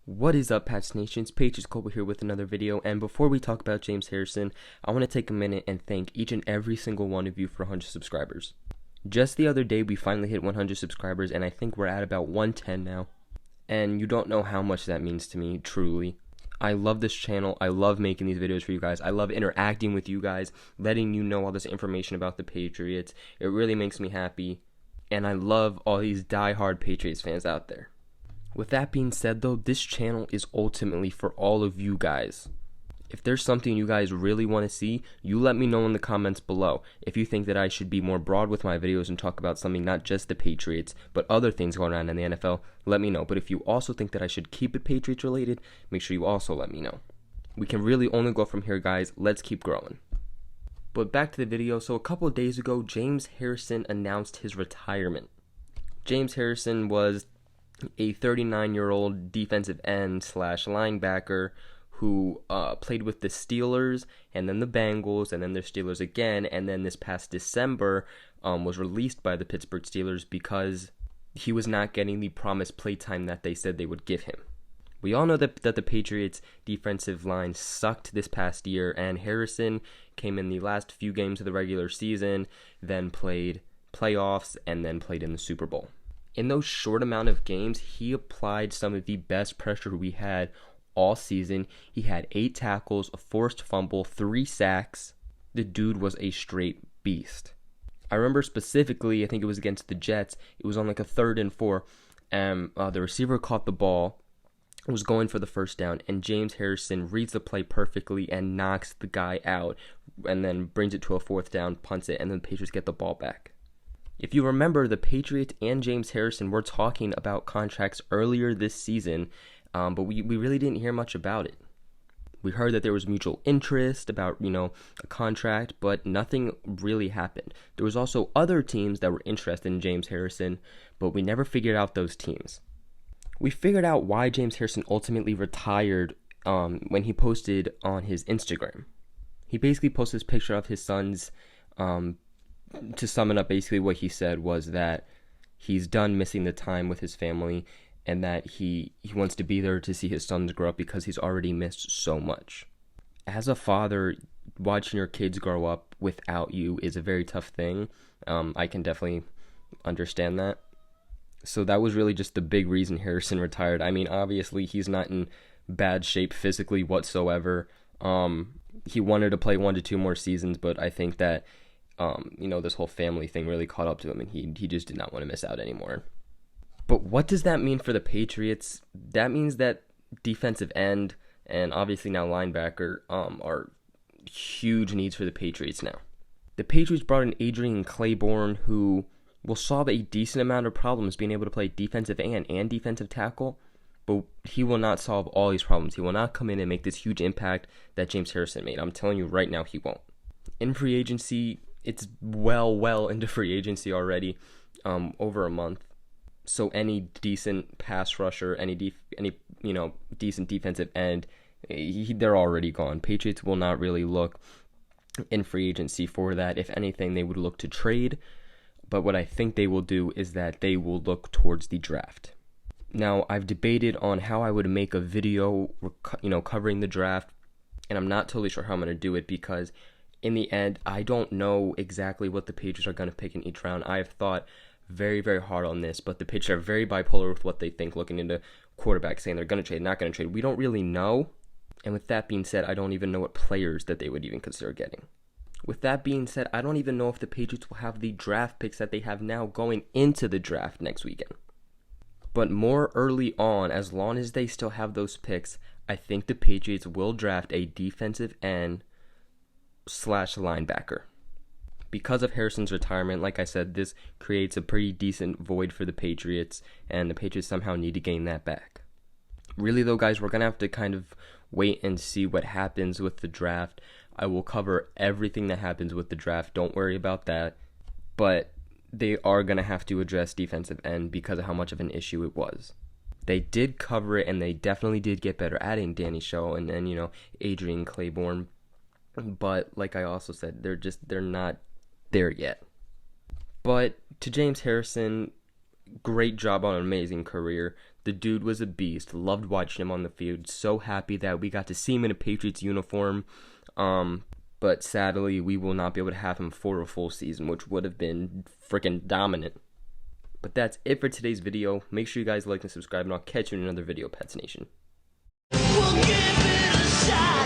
What is up, Pats Nations? Patriots Cobra here with another video, and before we talk about James Harrison, I want to take a minute and thank each and every single one of you for 100 subscribers. Just the other day, we finally hit 100 subscribers, and I think we're at about 110 now. And you don't know how much that means to me, truly. I love this channel. I love making these videos for you guys. I love interacting with you guys, letting you know all this information about the Patriots. It really makes me happy, and I love all these die-hard Patriots fans out there. With that being said, though, this channel is ultimately for all of you guys. If there's something you guys really want to see, you let me know in the comments below. If you think that I should be more broad with my videos and talk about something not just the Patriots, but other things going on in the NFL, let me know. But if you also think that I should keep it Patriots related, make sure you also let me know. We can really only go from here, guys. Let's keep growing. But back to the video. So a couple of days ago, James Harrison announced his retirement. James Harrison was a 39-year-old defensive end slash linebacker who played with the Steelers and then the Bengals and then the Steelers again, and then this past December was released by the Pittsburgh Steelers because he was not getting the promised playtime that they said they would give him. We all know that the Patriots defensive line sucked this past year, and Harrison came in the last few games of the regular season, then played playoffs, and then played in the Super Bowl. In those short amount of games, he applied some of the best pressure we had all season. He had 8 tackles, a forced fumble, 3 sacks. The dude was a straight beast. I remember specifically, I think it was against the Jets. It was on like a 3rd and 4. The receiver caught the ball, was going for the first down, and James Harrison reads the play perfectly and knocks the guy out, and then brings it to a 4th down, punts it, and then the Patriots get the ball back. If you remember, the Patriots and James Harrison were talking about contracts earlier this season, but we really didn't hear much about it. We heard that there was mutual interest about, a contract, but nothing really happened. There was also other teams that were interested in James Harrison, but we never figured out those teams. We figured out why James Harrison ultimately retired when he posted on his Instagram. He basically posted this picture of his son's to sum it up, basically what he said was that he's done missing the time with his family and that he wants to be there to see his sons grow up because he's already missed so much. As a father, watching your kids grow up without you is a very tough thing. I can definitely understand that. So that was really just the big reason Harrison retired. I mean, obviously, he's not in bad shape physically whatsoever. He wanted to play 1 to 2 more seasons, but I think that this whole family thing really caught up to him, and he just did not want to miss out anymore. But what does that mean for the Patriots? That means that defensive end and obviously now linebacker are huge needs for the Patriots now. The Patriots brought in Adrian Claiborne, who will solve a decent amount of problems being able to play defensive end and defensive tackle, but he will not solve all these problems. He will not come in and make this huge impact that James Harrison made. I'm telling you right now, he won't. In free agency, it's well into free agency already, over a month. So any decent pass rusher, any decent defensive end, they're already gone. Patriots will not really look in free agency for that. If anything, they would look to trade. But what I think they will do is that they will look towards the draft. Now, I've debated on how I would make a video, covering the draft, and I'm not totally sure how I'm going to do it because in the end, I don't know exactly what the Patriots are going to pick in each round. I've thought very, very hard on this, but the Patriots are very bipolar with what they think, looking into quarterbacks, saying they're going to trade, not going to trade. We don't really know. And with that being said, I don't even know what players that they would even consider getting. With that being said, I don't even know if the Patriots will have the draft picks that they have now going into the draft next weekend. But more early on, as long as they still have those picks, I think the Patriots will draft a defensive end / linebacker. Because of Harrison's retirement, like I said, this creates a pretty decent void for the Patriots, and the Patriots somehow need to gain that back. Really though, guys, we're going to have to kind of wait and see what happens with the draft. I will cover everything that happens with the draft, don't worry about that, but they are going to have to address defensive end because of how much of an issue it was. They did cover it, and they definitely did get better adding Danny Shaw and Adrian Claiborne. But like I also said, they're not there yet. But to James Harrison, great job on an amazing career. The dude was a beast. Loved watching him on the field. So happy that we got to see him in a Patriots uniform. But sadly, we will not be able to have him for a full season, which would have been freaking dominant. But that's it for today's video. Make sure you guys like and subscribe, and I'll catch you in another video, Pets Nation. We'll give it a shot.